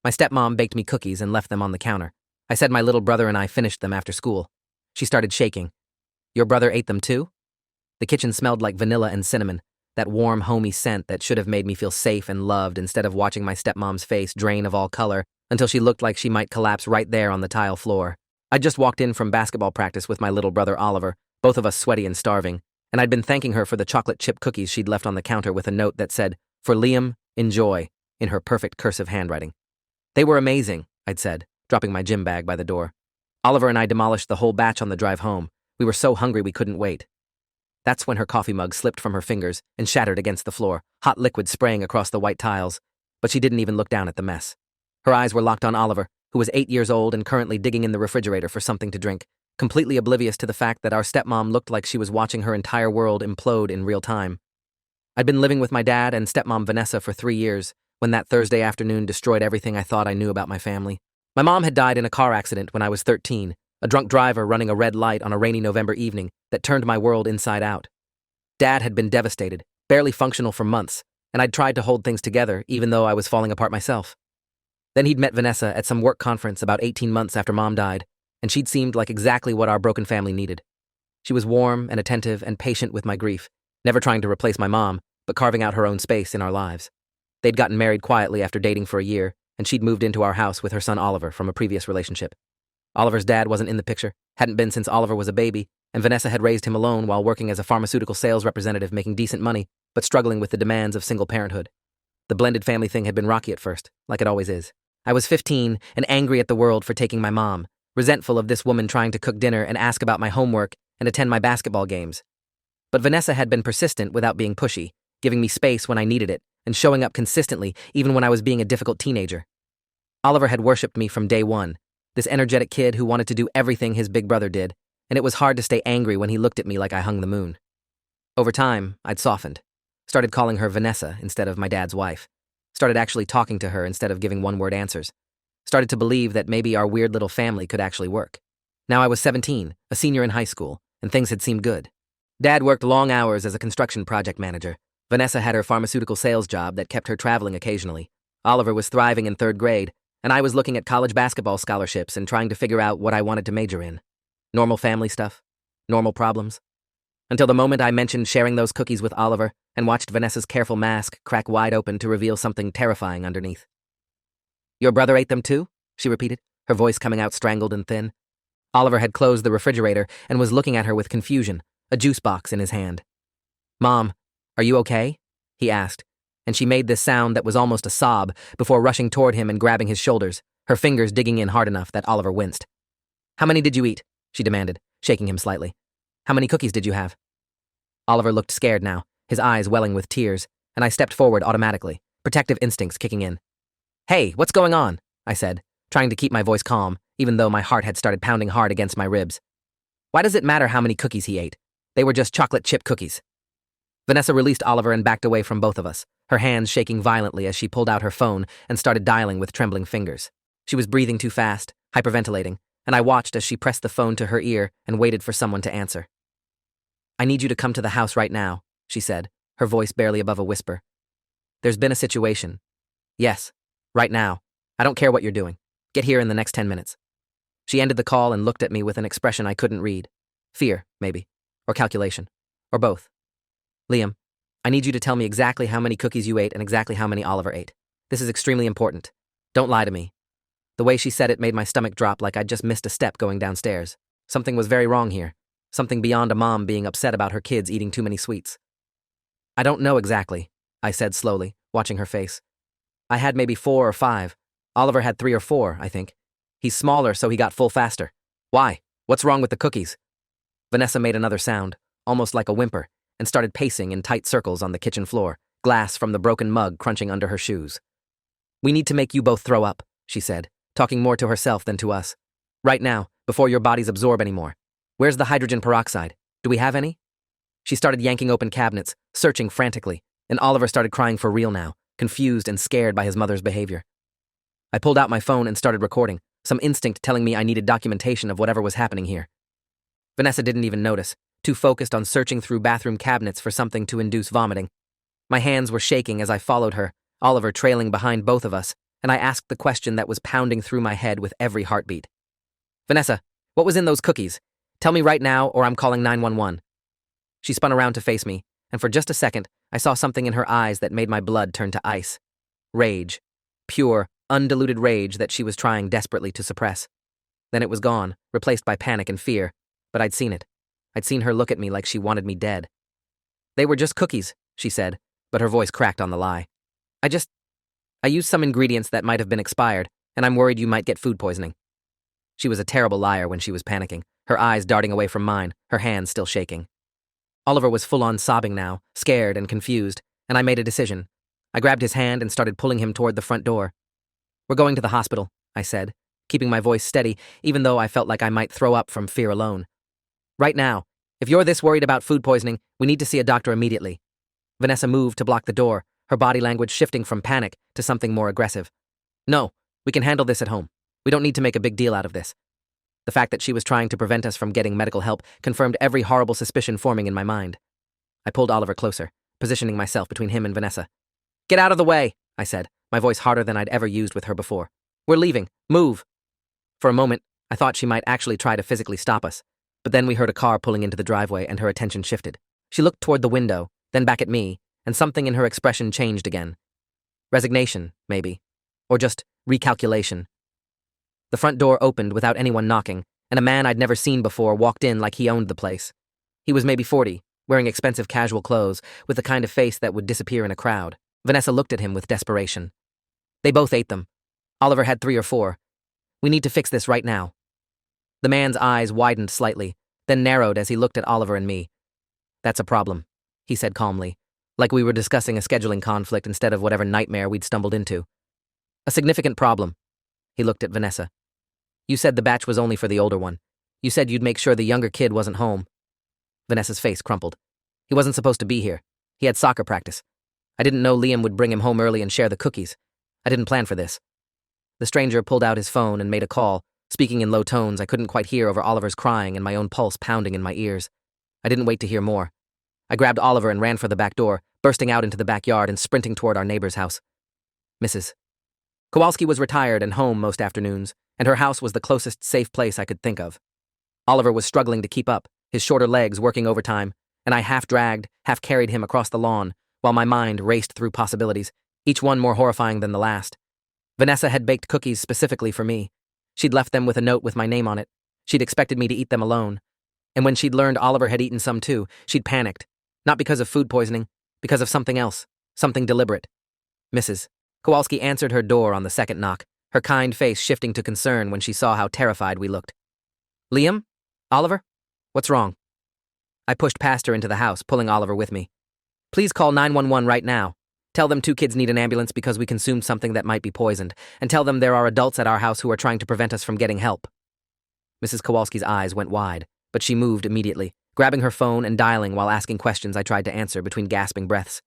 My stepmom baked me cookies and left them on the counter. I said my little brother and I finished them after school. She started shaking. Your brother ate them too? The kitchen smelled like vanilla and cinnamon, that warm, homey scent that should have made me feel safe and loved instead of watching my stepmom's face drain of all color until she looked like she might collapse right there on the tile floor. I'd just walked in from basketball practice with my little brother Oliver, both of us sweaty and starving, and I'd been thanking her for the chocolate chip cookies she'd left on the counter with a note that said, "For Liam, enjoy," in her perfect cursive handwriting. They were amazing, I'd said, dropping my gym bag by the door. Oliver and I demolished the whole batch on the drive home. We were so hungry we couldn't wait. That's when her coffee mug slipped from her fingers and shattered against the floor, hot liquid spraying across the white tiles, but she didn't even look down at the mess. Her eyes were locked on Oliver, who was 8 years old and currently digging in the refrigerator for something to drink, completely oblivious to the fact that our stepmom looked like she was watching her entire world implode in real time. I'd been living with my dad and stepmom Vanessa for 3 years, when that Thursday afternoon destroyed everything I thought I knew about my family. My mom had died in a car accident when I was 13, a drunk driver running a red light on a rainy November evening that turned my world inside out. Dad had been devastated, barely functional for months, and I'd tried to hold things together even though I was falling apart myself. Then he'd met Vanessa at some work conference about 18 months after Mom died, and she'd seemed like exactly what our broken family needed. She was warm and attentive and patient with my grief, never trying to replace my mom, but carving out her own space in our lives. They'd gotten married quietly after dating for a year, and she'd moved into our house with her son Oliver from a previous relationship. Oliver's dad wasn't in the picture, hadn't been since Oliver was a baby, and Vanessa had raised him alone while working as a pharmaceutical sales representative making decent money, but struggling with the demands of single parenthood. The blended family thing had been rocky at first, like it always is. I was 15 and angry at the world for taking my mom, resentful of this woman trying to cook dinner and ask about my homework and attend my basketball games. But Vanessa had been persistent without being pushy, giving me space when I needed it, and showing up consistently even when I was being a difficult teenager. Oliver had worshipped me from day one, this energetic kid who wanted to do everything his big brother did, and it was hard to stay angry when he looked at me like I hung the moon. Over time, I'd softened, started calling her Vanessa instead of my dad's wife, started actually talking to her instead of giving one-word answers, started to believe that maybe our weird little family could actually work. Now I was 17, a senior in high school, and things had seemed good. Dad worked long hours as a construction project manager. Vanessa had her pharmaceutical sales job that kept her traveling occasionally. Oliver was thriving in 3rd grade, and I was looking at college basketball scholarships and trying to figure out what I wanted to major in. Normal family stuff. Normal problems. Until the moment I mentioned sharing those cookies with Oliver and watched Vanessa's careful mask crack wide open to reveal something terrifying underneath. "Your brother ate them too?" she repeated, her voice coming out strangled and thin. Oliver had closed the refrigerator and was looking at her with confusion, a juice box in his hand. "Mom, are you okay?" he asked, and she made this sound that was almost a sob before rushing toward him and grabbing his shoulders, her fingers digging in hard enough that Oliver winced. "How many did you eat?" she demanded, shaking him slightly. "How many cookies did you have?" Oliver looked scared now, his eyes welling with tears, and I stepped forward automatically, protective instincts kicking in. "Hey, what's going on?" I said, trying to keep my voice calm, even though my heart had started pounding hard against my ribs. "Why does it matter how many cookies he ate? They were just chocolate chip cookies." Vanessa released Oliver and backed away from both of us, her hands shaking violently as she pulled out her phone and started dialing with trembling fingers. She was breathing too fast, hyperventilating, and I watched as she pressed the phone to her ear and waited for someone to answer. "I need you to come to the house right now," she said, her voice barely above a whisper. "There's been a situation. Yes, right now. I don't care what you're doing. Get here in the next 10 minutes. She ended the call and looked at me with an expression I couldn't read. Fear, maybe. Or calculation. Or both. "Liam, I need you to tell me exactly how many cookies you ate and exactly how many Oliver ate. This is extremely important. Don't lie to me." The way she said it made my stomach drop like I'd just missed a step going downstairs. Something was very wrong here. Something beyond a mom being upset about her kids eating too many sweets. "I don't know exactly," I said slowly, watching her face. "I had maybe 4 or 5. Oliver had 3 or 4, I think. He's smaller, so he got full faster. Why? What's wrong with the cookies?" Vanessa made another sound, almost like a whimper, and started pacing in tight circles on the kitchen floor, glass from the broken mug crunching under her shoes. "We need to make you both throw up," she said, talking more to herself than to us. "Right now, before your bodies absorb anymore. Where's the hydrogen peroxide? Do we have any?" She started yanking open cabinets, searching frantically, and Oliver started crying for real now, confused and scared by his mother's behavior. I pulled out my phone and started recording, some instinct telling me I needed documentation of whatever was happening here. Vanessa didn't even notice, too focused on searching through bathroom cabinets for something to induce vomiting. My hands were shaking as I followed her, Oliver trailing behind both of us, and I asked the question that was pounding through my head with every heartbeat. Vanessa, what was in those cookies? Tell me right now or I'm calling 911. She spun around to face me, and for just a second, I saw something in her eyes that made my blood turn to ice. Rage. Pure, undiluted rage that she was trying desperately to suppress. Then it was gone, replaced by panic and fear, but I'd seen it. I'd seen her look at me like she wanted me dead. They were just cookies, she said, but her voice cracked on the lie. I used some ingredients that might have been expired, and I'm worried you might get food poisoning. She was a terrible liar when she was panicking, her eyes darting away from mine, her hands still shaking. Oliver was full-on sobbing now, scared and confused, and I made a decision. I grabbed his hand and started pulling him toward the front door. We're going to the hospital, I said, keeping my voice steady, even though I felt like I might throw up from fear alone. Right now, if you're this worried about food poisoning, we need to see a doctor immediately. Vanessa moved to block the door, her body language shifting from panic to something more aggressive. No, we can handle this at home. We don't need to make a big deal out of this. The fact that she was trying to prevent us from getting medical help confirmed every horrible suspicion forming in my mind. I pulled Oliver closer, positioning myself between him and Vanessa. Get out of the way, I said, my voice harder than I'd ever used with her before. We're leaving. Move. For a moment, I thought she might actually try to physically stop us, but then we heard a car pulling into the driveway and her attention shifted. She looked toward the window, then back at me, and something in her expression changed again. Resignation, maybe. Or just recalculation. The front door opened without anyone knocking, and a man I'd never seen before walked in like he owned the place. He was maybe 40, wearing expensive casual clothes, with the kind of face that would disappear in a crowd. Vanessa looked at him with desperation. They both ate them. Oliver had 3 or 4. We need to fix this right now. The man's eyes widened slightly, then narrowed as he looked at Oliver and me. That's a problem, he said calmly, like we were discussing a scheduling conflict instead of whatever nightmare we'd stumbled into. A significant problem. He looked at Vanessa. You said the batch was only for the older one. You said you'd make sure the younger kid wasn't home. Vanessa's face crumpled. He wasn't supposed to be here. He had soccer practice. I didn't know Liam would bring him home early and share the cookies. I didn't plan for this. The stranger pulled out his phone and made a call, speaking in low tones I couldn't quite hear over Oliver's crying and my own pulse pounding in my ears. I didn't wait to hear more. I grabbed Oliver and ran for the back door, bursting out into the backyard and sprinting toward our neighbor's house. Mrs. Kowalski was retired and home most afternoons, and her house was the closest safe place I could think of. Oliver was struggling to keep up, his shorter legs working overtime, and I half-dragged, half-carried him across the lawn, while my mind raced through possibilities, each one more horrifying than the last. Vanessa had baked cookies specifically for me. She'd left them with a note with my name on it. She'd expected me to eat them alone. And when she'd learned Oliver had eaten some too, she'd panicked. Not because of food poisoning, because of something else, something deliberate. Mrs. Kowalski answered her door on the second knock, her kind face shifting to concern when she saw how terrified we looked. Liam? Oliver? What's wrong? I pushed past her into the house, pulling Oliver with me. Please call 911 right now. Tell them 2 kids need an ambulance because we consumed something that might be poisoned, and tell them there are adults at our house who are trying to prevent us from getting help. Mrs. Kowalski's eyes went wide, but she moved immediately, grabbing her phone and dialing while asking questions I tried to answer between gasping breaths.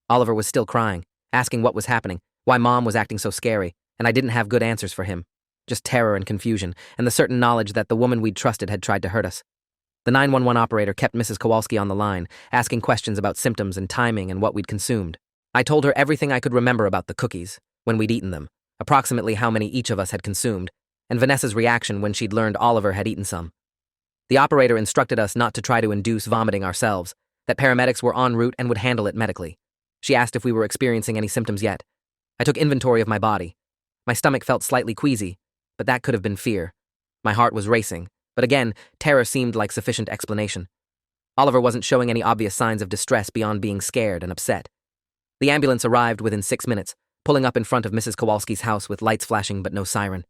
Oliver was still crying, asking what was happening, why Mom was acting so scary, and I didn't have good answers for him. Just terror and confusion, and the certain knowledge that the woman we'd trusted had tried to hurt us. The 911 operator kept Mrs. Kowalski on the line, asking questions about symptoms and timing and what we'd consumed. I told her everything I could remember about the cookies, when we'd eaten them, approximately how many each of us had consumed, and Vanessa's reaction when she'd learned Oliver had eaten some. The operator instructed us not to try to induce vomiting ourselves, that paramedics were en route and would handle it medically. She asked if we were experiencing any symptoms yet. I took inventory of my body. My stomach felt slightly queasy, but that could have been fear. My heart was racing, but again, terror seemed like sufficient explanation. Oliver wasn't showing any obvious signs of distress beyond being scared and upset. The ambulance arrived within 6 minutes, pulling up in front of Mrs. Kowalski's house with lights flashing but no siren.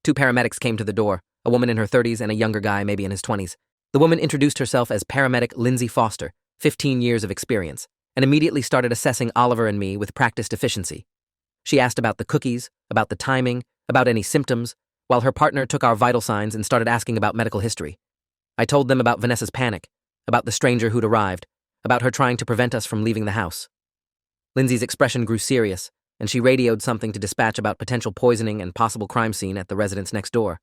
2 paramedics came to the door, a woman in her 30s and a younger guy maybe in his 20s. The woman introduced herself as paramedic Lindsay Foster, 15 years of experience, and immediately started assessing Oliver and me with practiced efficiency. She asked about the cookies, about the timing, about any symptoms, while her partner took our vital signs and started asking about medical history. I told them about Vanessa's panic, about the stranger who'd arrived, about her trying to prevent us from leaving the house. Lindsay's expression grew serious, and she radioed something to dispatch about potential poisoning and possible crime scene at the residence next door.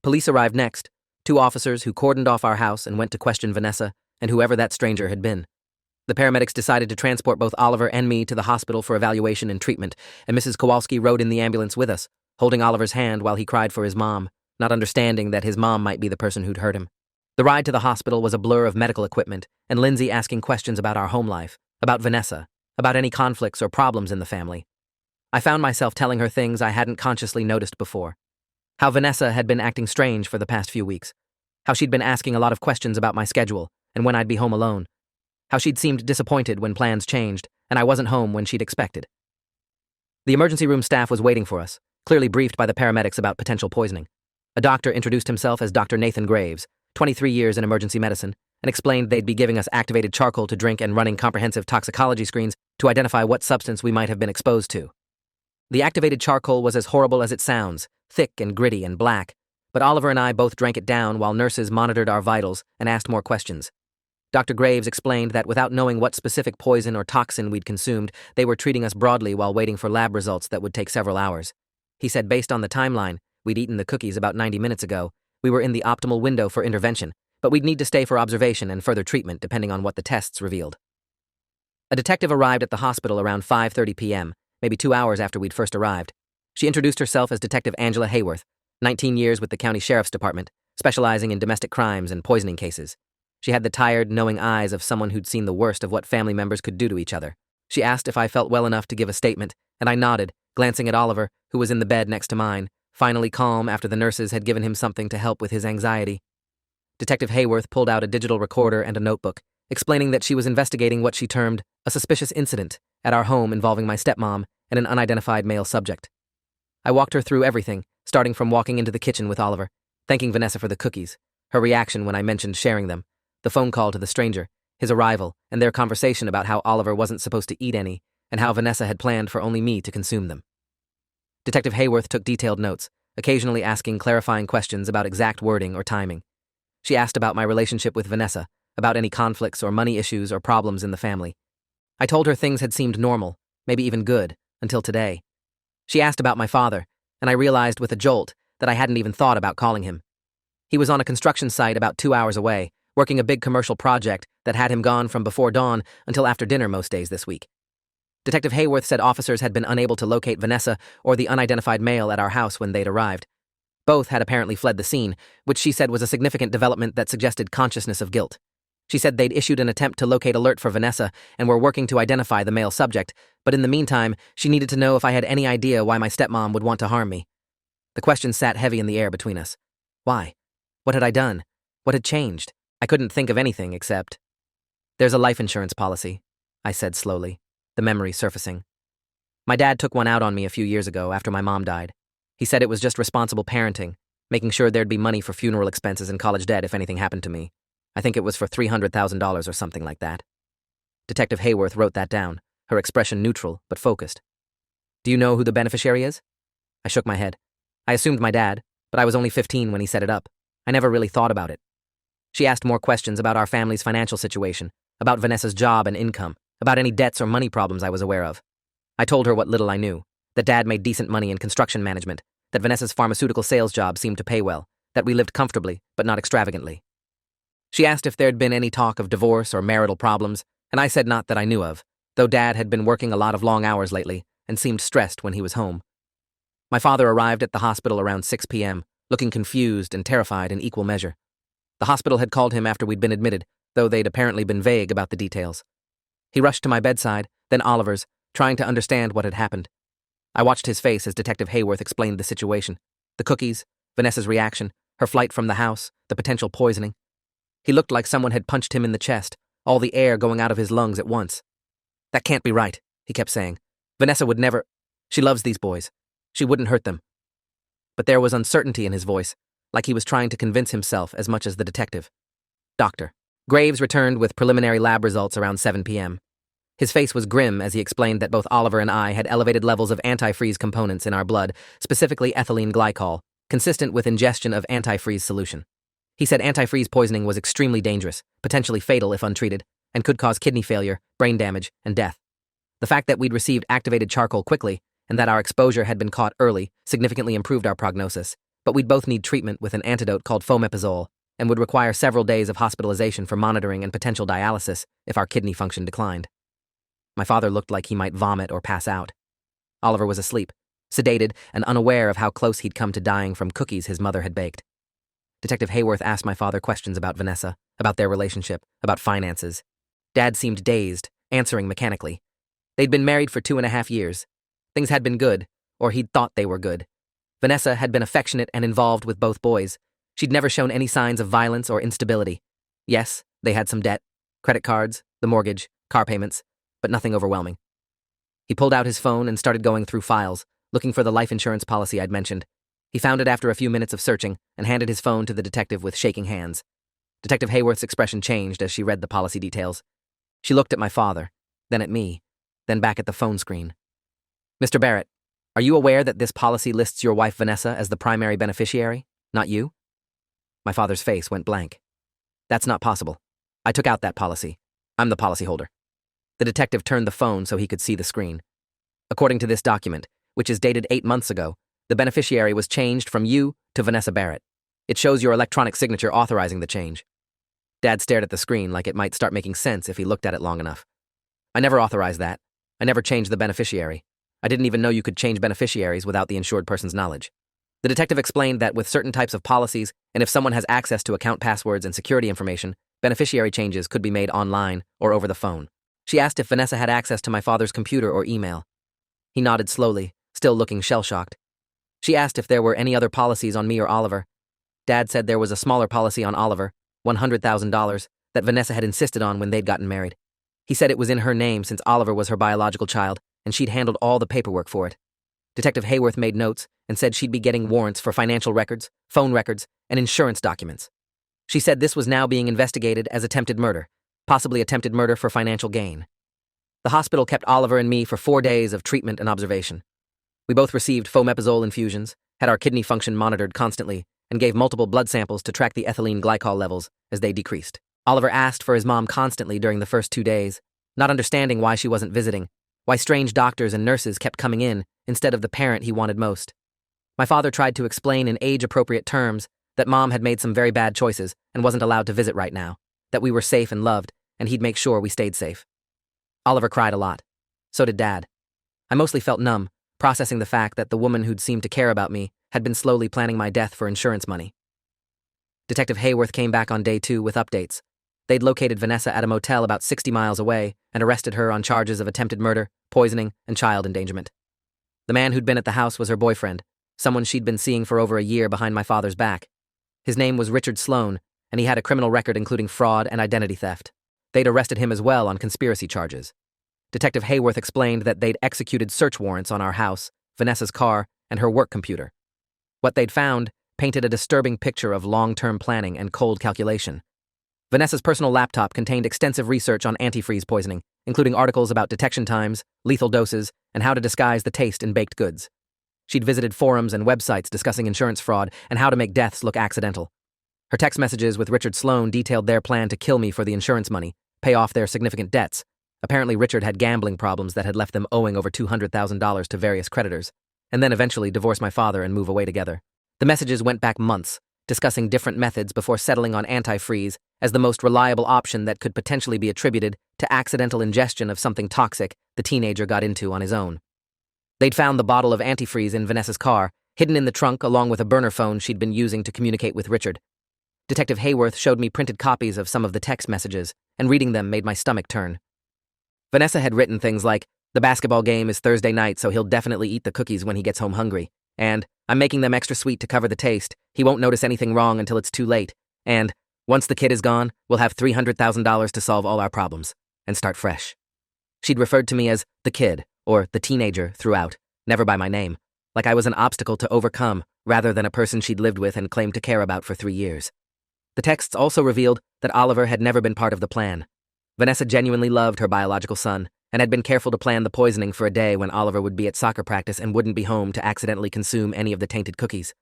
Police arrived next, 2 officers who cordoned off our house and went to question Vanessa and whoever that stranger had been. The paramedics decided to transport both Oliver and me to the hospital for evaluation and treatment, and Mrs. Kowalski rode in the ambulance with us, holding Oliver's hand while he cried for his mom, not understanding that his mom might be the person who'd hurt him. The ride to the hospital was a blur of medical equipment, and Lindsay asking questions about our home life, about Vanessa, about any conflicts or problems in the family. I found myself telling her things I hadn't consciously noticed before. How Vanessa had been acting strange for the past few weeks. How she'd been asking a lot of questions about my schedule and when I'd be home alone. How she'd seemed disappointed when plans changed and I wasn't home when she'd expected. The emergency room staff was waiting for us, clearly briefed by the paramedics about potential poisoning. A doctor introduced himself as Dr. Nathan Graves, 23 years in emergency medicine, and explained they'd be giving us activated charcoal to drink and running comprehensive toxicology screens to identify what substance we might have been exposed to. The activated charcoal was as horrible as it sounds, thick and gritty and black, but Oliver and I both drank it down while nurses monitored our vitals and asked more questions. Dr. Graves explained that without knowing what specific poison or toxin we'd consumed, they were treating us broadly while waiting for lab results that would take several hours. He said based on the timeline, we'd eaten the cookies about 90 minutes ago, we were in the optimal window for intervention, but we'd need to stay for observation and further treatment depending on what the tests revealed. A detective arrived at the hospital around 5:30 p.m., maybe 2 hours after we'd first arrived. She introduced herself as Detective Angela Hayworth, 19 years with the County Sheriff's Department, specializing in domestic crimes and poisoning cases. She had the tired, knowing eyes of someone who'd seen the worst of what family members could do to each other. She asked if I felt well enough to give a statement, and I nodded, glancing at Oliver, who was in the bed next to mine, finally calm after the nurses had given him something to help with his anxiety. Detective Hayworth pulled out a digital recorder and a notebook, explaining that she was investigating what she termed a suspicious incident at our home involving my stepmom and an unidentified male subject. I walked her through everything, starting from walking into the kitchen with Oliver, thanking Vanessa for the cookies, her reaction when I mentioned sharing them, the phone call to the stranger, his arrival, and their conversation about how Oliver wasn't supposed to eat any, and how Vanessa had planned for only me to consume them. Detective Hayworth took detailed notes, occasionally asking clarifying questions about exact wording or timing. She asked about my relationship with Vanessa, about any conflicts or money issues or problems in the family. I told her things had seemed normal, maybe even good, until today. She asked about my father, and I realized with a jolt that I hadn't even thought about calling him. He was on a construction site about 2 hours away, working a big commercial project that had him gone from before dawn until after dinner most days this week. Detective Hayworth said officers had been unable to locate Vanessa or the unidentified male at our house when they'd arrived. Both had apparently fled the scene, which she said was a significant development that suggested consciousness of guilt. She said they'd issued an attempt to locate alert for Vanessa and were working to identify the male subject, but in the meantime, she needed to know if I had any idea why my stepmom would want to harm me. The question sat heavy in the air between us. Why? What had I done? What had changed? I couldn't think of anything except... There's a life insurance policy, I said slowly, the memory surfacing. My dad took one out on me a few years ago after my mom died. He said it was just responsible parenting, making sure there'd be money for funeral expenses and college debt if anything happened to me. I think it was for $300,000 or something like that. Detective Hayworth wrote that down, her expression neutral but focused. Do you know who the beneficiary is? I shook my head. I assumed my dad, but I was only 15 when he set it up. I never really thought about it. She asked more questions about our family's financial situation, about Vanessa's job and income, about any debts or money problems I was aware of. I told her what little I knew, that Dad made decent money in construction management, that Vanessa's pharmaceutical sales job seemed to pay well, that we lived comfortably, but not extravagantly. She asked if there'd been any talk of divorce or marital problems, and I said not that I knew of, though Dad had been working a lot of long hours lately and seemed stressed when he was home. My father arrived at the hospital around 6 p.m., looking confused and terrified in equal measure. The hospital had called him after we'd been admitted, though they'd apparently been vague about the details. He rushed to my bedside, then Oliver's, trying to understand what had happened. I watched his face as Detective Hayworth explained the situation. The cookies, Vanessa's reaction, her flight from the house, the potential poisoning. He looked like someone had punched him in the chest, all the air going out of his lungs at once. That can't be right, he kept saying. Vanessa would never... She loves these boys. She wouldn't hurt them. But there was uncertainty in his voice, like he was trying to convince himself as much as the detective. Doctor. Graves returned with preliminary lab results around 7 p.m. His face was grim as he explained that both Oliver and I had elevated levels of antifreeze components in our blood, specifically ethylene glycol, consistent with ingestion of antifreeze solution. He said antifreeze poisoning was extremely dangerous, potentially fatal if untreated, and could cause kidney failure, brain damage, and death. The fact that we'd received activated charcoal quickly and that our exposure had been caught early significantly improved our prognosis, but we'd both need treatment with an antidote called fomepizole, and would require several days of hospitalization for monitoring and potential dialysis if our kidney function declined. My father looked like he might vomit or pass out. Oliver was asleep, sedated and unaware of how close he'd come to dying from cookies his mother had baked. Detective Hayworth asked my father questions about Vanessa, about their relationship, about finances. Dad seemed dazed, answering mechanically. They'd been married for 2.5 years. Things had been good, or he'd thought they were good. Vanessa had been affectionate and involved with both boys. She'd never shown any signs of violence or instability. Yes, they had some debt, credit cards, the mortgage, car payments, but nothing overwhelming. He pulled out his phone and started going through files, looking for the life insurance policy I'd mentioned. He found it after a few minutes of searching and handed his phone to the detective with shaking hands. Detective Hayworth's expression changed as she read the policy details. She looked at my father, then at me, then back at the phone screen. Mr. Barrett, are you aware that this policy lists your wife Vanessa as the primary beneficiary, not you? My father's face went blank. That's not possible. I took out that policy. I'm the policyholder. The detective turned the phone so he could see the screen. According to this document, which is dated 8 months ago, the beneficiary was changed from you to Vanessa Barrett. It shows your electronic signature authorizing the change. Dad stared at the screen like it might start making sense if he looked at it long enough. I never authorized that. I never changed the beneficiary. I didn't even know you could change beneficiaries without the insured person's knowledge. The detective explained that with certain types of policies, and if someone has access to account passwords and security information, beneficiary changes could be made online or over the phone. She asked if Vanessa had access to my father's computer or email. He nodded slowly, still looking shell-shocked. She asked if there were any other policies on me or Oliver. Dad said there was a smaller policy on Oliver, $100,000, that Vanessa had insisted on when they'd gotten married. He said it was in her name since Oliver was her biological child, and she'd handled all the paperwork for it. Detective Hayworth made notes and said she'd be getting warrants for financial records, phone records, and insurance documents. She said this was now being investigated as attempted murder, possibly attempted murder for financial gain. The hospital kept Oliver and me for 4 days of treatment and observation. We both received fomepizole infusions, had our kidney function monitored constantly, and gave multiple blood samples to track the ethylene glycol levels as they decreased. Oliver asked for his mom constantly during the first 2 days, not understanding why she wasn't visiting, why strange doctors and nurses kept coming in instead of the parent he wanted most. My father tried to explain in age-appropriate terms that Mom had made some very bad choices and wasn't allowed to visit right now, that we were safe and loved, and he'd make sure we stayed safe. Oliver cried a lot. So did Dad. I mostly felt numb, processing the fact that the woman who'd seemed to care about me had been slowly planning my death for insurance money. Detective Hayworth came back on day 2 with updates. They'd located Vanessa at a motel about 60 miles away and arrested her on charges of attempted murder, poisoning, and child endangerment. The man who'd been at the house was her boyfriend, someone she'd been seeing for over a year behind my father's back. His name was Richard Sloan, and he had a criminal record including fraud and identity theft. They'd arrested him as well on conspiracy charges. Detective Hayworth explained that they'd executed search warrants on our house, Vanessa's car, and her work computer. What they'd found painted a disturbing picture of long-term planning and cold calculation. Vanessa's personal laptop contained extensive research on antifreeze poisoning, including articles about detection times, lethal doses, and how to disguise the taste in baked goods. She'd visited forums and websites discussing insurance fraud and how to make deaths look accidental. Her text messages with Richard Sloan detailed their plan to kill me for the insurance money, pay off their significant debts. Apparently Richard had gambling problems that had left them owing over $200,000 to various creditors, and then eventually divorce my father and move away together. The messages went back months, discussing different methods before settling on antifreeze as the most reliable option that could potentially be attributed to accidental ingestion of something toxic the teenager got into on his own. They'd found the bottle of antifreeze in Vanessa's car, hidden in the trunk along with a burner phone she'd been using to communicate with Richard. Detective Hayworth showed me printed copies of some of the text messages, and reading them made my stomach turn. Vanessa had written things like, "The basketball game is Thursday night, so he'll definitely eat the cookies when he gets home hungry," and "I'm making them extra sweet to cover the taste. He won't notice anything wrong until it's too late," and "Once the kid is gone, we'll have $300,000 to solve all our problems and start fresh." She'd referred to me as the kid or the teenager throughout, never by my name, like I was an obstacle to overcome rather than a person she'd lived with and claimed to care about for 3 years. The texts also revealed that Oliver had never been part of the plan. Vanessa genuinely loved her biological son and had been careful to plan the poisoning for a day when Oliver would be at soccer practice and wouldn't be home to accidentally consume any of the tainted cookies.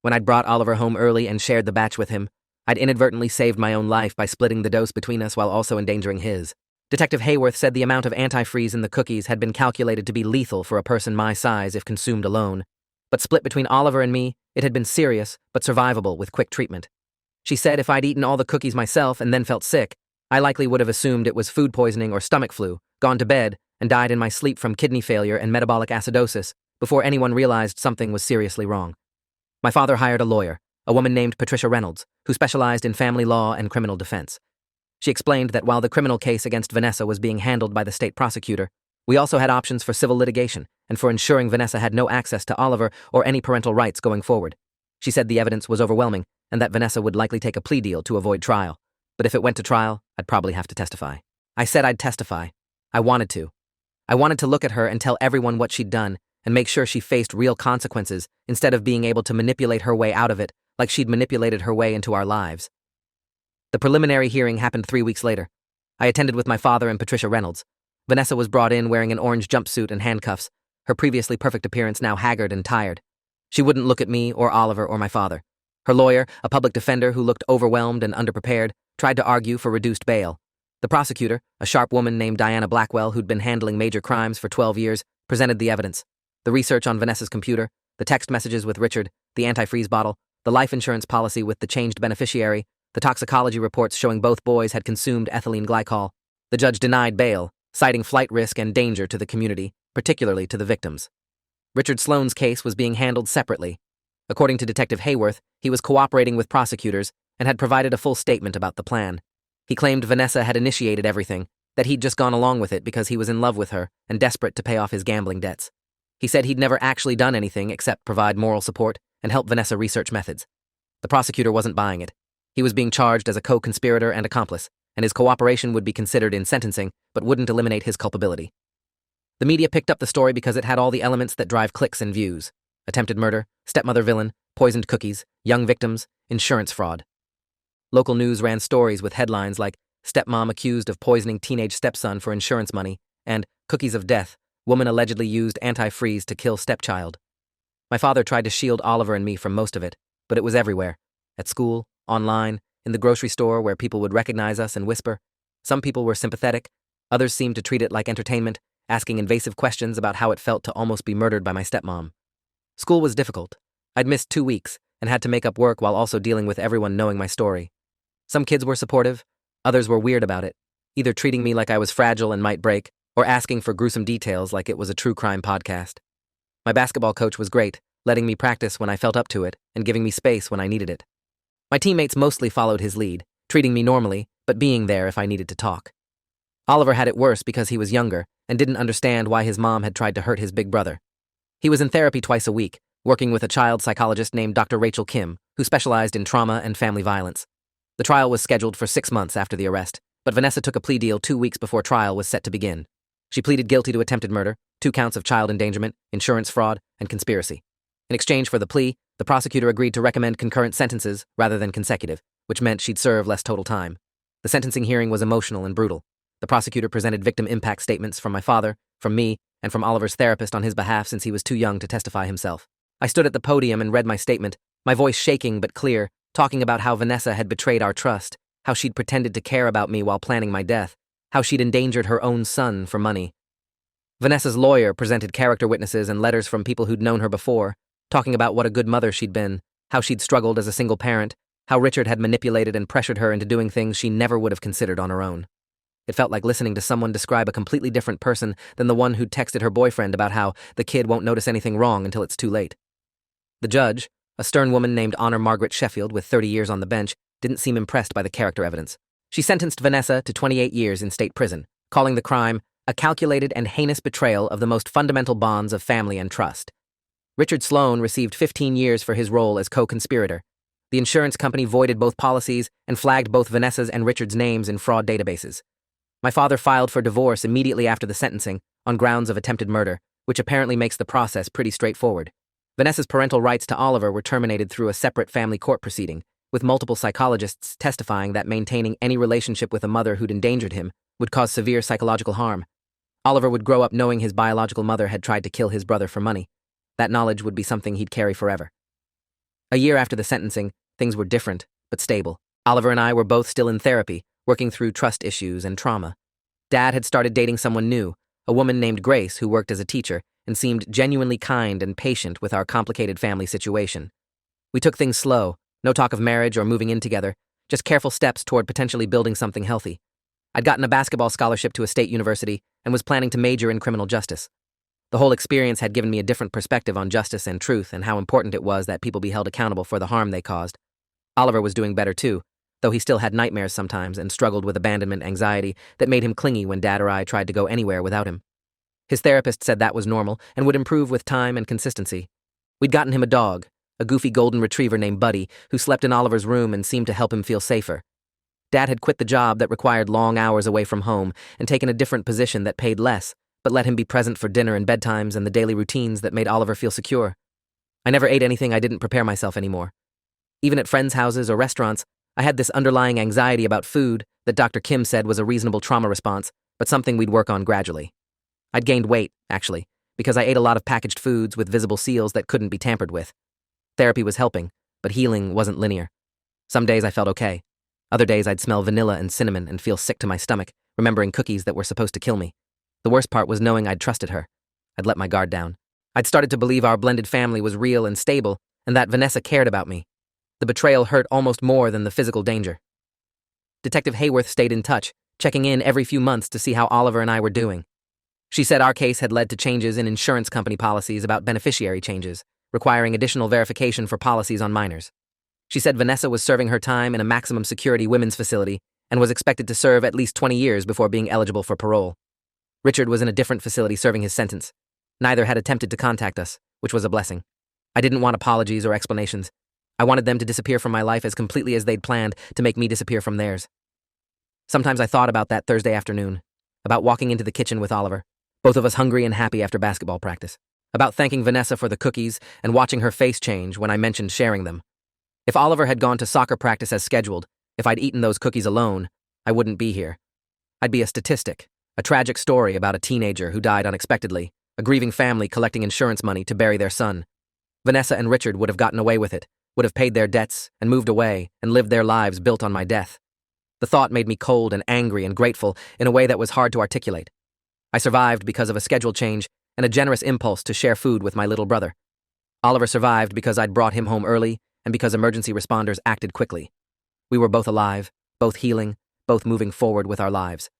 When I'd brought Oliver home early and shared the batch with him, I'd inadvertently saved my own life by splitting the dose between us while also endangering his. Detective Hayworth said the amount of antifreeze in the cookies had been calculated to be lethal for a person my size if consumed alone, but split between Oliver and me, it had been serious but survivable with quick treatment. She said if I'd eaten all the cookies myself and then felt sick, I likely would have assumed it was food poisoning or stomach flu, gone to bed, and died in my sleep from kidney failure and metabolic acidosis before anyone realized something was seriously wrong. My father hired a lawyer, a woman named Patricia Reynolds, who specialized in family law and criminal defense. She explained that while the criminal case against Vanessa was being handled by the state prosecutor, we also had options for civil litigation and for ensuring Vanessa had no access to Oliver or any parental rights going forward. She said the evidence was overwhelming and that Vanessa would likely take a plea deal to avoid trial, but if it went to trial, I'd probably have to testify. I said I'd testify. I wanted to. I wanted to look at her and tell everyone what she'd done and make sure she faced real consequences instead of being able to manipulate her way out of it like she'd manipulated her way into our lives. The preliminary hearing happened 3 weeks later. I attended with my father and Patricia Reynolds. Vanessa was brought in wearing an orange jumpsuit and handcuffs, her previously perfect appearance now haggard and tired. She wouldn't look at me or Oliver or my father. Her lawyer, a public defender who looked overwhelmed and underprepared, tried to argue for reduced bail. The prosecutor, a sharp woman named Diana Blackwell who'd been handling major crimes for 12 years, presented the evidence. The research on Vanessa's computer, the text messages with Richard, the antifreeze bottle, the life insurance policy with the changed beneficiary, the toxicology reports showing both boys had consumed ethylene glycol. The judge denied bail, citing flight risk and danger to the community, particularly to the victims. Richard Sloane's case was being handled separately. According to Detective Hayworth, he was cooperating with prosecutors and had provided a full statement about the plan. He claimed Vanessa had initiated everything, that he'd just gone along with it because he was in love with her and desperate to pay off his gambling debts. He said he'd never actually done anything except provide moral support and help Vanessa research methods. The prosecutor wasn't buying it. He was being charged as a co-conspirator and accomplice, and his cooperation would be considered in sentencing, but wouldn't eliminate his culpability. The media picked up the story because it had all the elements that drive clicks and views: attempted murder, stepmother villain, poisoned cookies, young victims, insurance fraud. Local news ran stories with headlines like "Stepmom accused of poisoning teenage stepson for insurance money" and "Cookies of death, woman allegedly used antifreeze to kill stepchild." My father tried to shield Oliver and me from most of it, but it was everywhere. At school, online, in the grocery store where people would recognize us and whisper. Some people were sympathetic, others seemed to treat it like entertainment, asking invasive questions about how it felt to almost be murdered by my stepmom. School was difficult. I'd missed 2 weeks and had to make up work while also dealing with everyone knowing my story. Some kids were supportive, others were weird about it, either treating me like I was fragile and might break, or asking for gruesome details like it was a true crime podcast. My basketball coach was great, letting me practice when I felt up to it and giving me space when I needed it. My teammates mostly followed his lead, treating me normally, but being there if I needed to talk. Oliver had it worse because he was younger and didn't understand why his mom had tried to hurt his big brother. He was in therapy twice a week, working with a child psychologist named Dr. Rachel Kim, who specialized in trauma and family violence. The trial was scheduled for 6 months after the arrest, but Vanessa took a plea deal 2 weeks before trial was set to begin. She pleaded guilty to attempted murder, 2 counts of child endangerment, insurance fraud, and conspiracy. In exchange for the plea, the prosecutor agreed to recommend concurrent sentences rather than consecutive, which meant she'd serve less total time. The sentencing hearing was emotional and brutal. The prosecutor presented victim impact statements from my father, from me, and from Oliver's therapist on his behalf since he was too young to testify himself. I stood at the podium and read my statement, my voice shaking but clear, talking about how Vanessa had betrayed our trust, how she'd pretended to care about me while planning my death, how she'd endangered her own son for money. Vanessa's lawyer presented character witnesses and letters from people who'd known her before, talking about what a good mother she'd been, how she'd struggled as a single parent, how Richard had manipulated and pressured her into doing things she never would have considered on her own. It felt like listening to someone describe a completely different person than the one who'd texted her boyfriend about how the kid won't notice anything wrong until it's too late. The judge, a stern woman named Honor Margaret Sheffield with 30 years on the bench, didn't seem impressed by the character evidence. She sentenced Vanessa to 28 years in state prison, calling the crime a calculated and heinous betrayal of the most fundamental bonds of family and trust. Richard Sloane received 15 years for his role as co-conspirator. The insurance company voided both policies and flagged both Vanessa's and Richard's names in fraud databases. My father filed for divorce immediately after the sentencing on grounds of attempted murder, which apparently makes the process pretty straightforward. Vanessa's parental rights to Oliver were terminated through a separate family court proceeding, with multiple psychologists testifying that maintaining any relationship with a mother who'd endangered him would cause severe psychological harm. Oliver would grow up knowing his biological mother had tried to kill his brother for money. That knowledge would be something he'd carry forever. A year after the sentencing, things were different, but stable. Oliver and I were both still in therapy, working through trust issues and trauma. Dad had started dating someone new, a woman named Grace who worked as a teacher and seemed genuinely kind and patient with our complicated family situation. We took things slow, No talk of marriage or moving in together, just careful steps toward potentially building something healthy. I'd gotten a basketball scholarship to a state university and was planning to major in criminal justice. The whole experience had given me a different perspective on justice and truth and how important it was that people be held accountable for the harm they caused. Oliver was doing better too, though he still had nightmares sometimes and struggled with abandonment anxiety that made him clingy when Dad or I tried to go anywhere without him. His therapist said that was normal and would improve with time and consistency. We'd gotten him a dog, a goofy golden retriever named Buddy, who slept in Oliver's room and seemed to help him feel safer. Dad had quit the job that required long hours away from home and taken a different position that paid less, but let him be present for dinner and bedtimes and the daily routines that made Oliver feel secure. I never ate anything I didn't prepare myself anymore. Even at friends' houses or restaurants, I had this underlying anxiety about food that Dr. Kim said was a reasonable trauma response, but something we'd work on gradually. I'd gained weight, actually, because I ate a lot of packaged foods with visible seals that couldn't be tampered with. Therapy was helping, but healing wasn't linear. Some days I felt okay. Other days I'd smell vanilla and cinnamon and feel sick to my stomach, remembering cookies that were supposed to kill me. The worst part was knowing I'd trusted her. I'd let my guard down. I'd started to believe our blended family was real and stable, and that Vanessa cared about me. The betrayal hurt almost more than the physical danger. Detective Hayworth stayed in touch, checking in every few months to see how Oliver and I were doing. She said our case had led to changes in insurance company policies about beneficiary changes, requiring additional verification for policies on minors. She said Vanessa was serving her time in a maximum security women's facility and was expected to serve at least 20 years before being eligible for parole. Richard was in a different facility serving his sentence. Neither had attempted to contact us, which was a blessing. I didn't want apologies or explanations. I wanted them to disappear from my life as completely as they'd planned to make me disappear from theirs. Sometimes I thought about that Thursday afternoon, about walking into the kitchen with Oliver, both of us hungry and happy after basketball practice, about thanking Vanessa for the cookies and watching her face change when I mentioned sharing them. If Oliver had gone to soccer practice as scheduled, if I'd eaten those cookies alone, I wouldn't be here. I'd be a statistic, a tragic story about a teenager who died unexpectedly, a grieving family collecting insurance money to bury their son. Vanessa and Richard would have gotten away with it, would have paid their debts and moved away and lived their lives built on my death. The thought made me cold and angry and grateful in a way that was hard to articulate. I survived because of a schedule change and a generous impulse to share food with my little brother. Oliver survived because I'd brought him home early and because emergency responders acted quickly. We were both alive, both healing, both moving forward with our lives.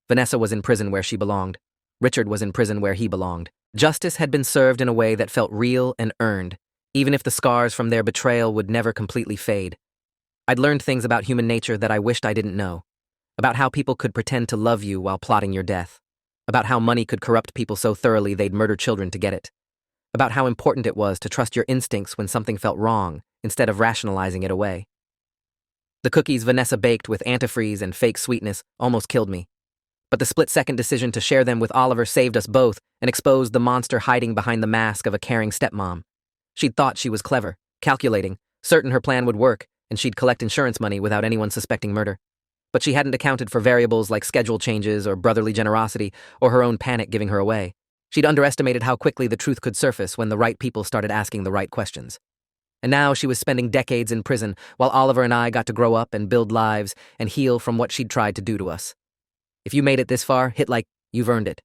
Vanessa was in prison where she belonged. Richard was in prison where he belonged. Justice had been served in a way that felt real and earned, even if the scars from their betrayal would never completely fade. I'd learned things about human nature that I wished I didn't know, about how people could pretend to love you while plotting your death, about how money could corrupt people so thoroughly they'd murder children to get it, about how important it was to trust your instincts when something felt wrong instead of rationalizing it away. The cookies Vanessa baked with antifreeze and fake sweetness almost killed me, but the split-second decision to share them with Oliver saved us both and exposed the monster hiding behind the mask of a caring stepmom. She'd thought she was clever, calculating, certain her plan would work, and she'd collect insurance money without anyone suspecting murder. But she hadn't accounted for variables like schedule changes or brotherly generosity or her own panic giving her away. She'd underestimated how quickly the truth could surface when the right people started asking the right questions. And now she was spending decades in prison while Oliver and I got to grow up and build lives and heal from what she'd tried to do to us. If you made it this far, hit like, you've earned it.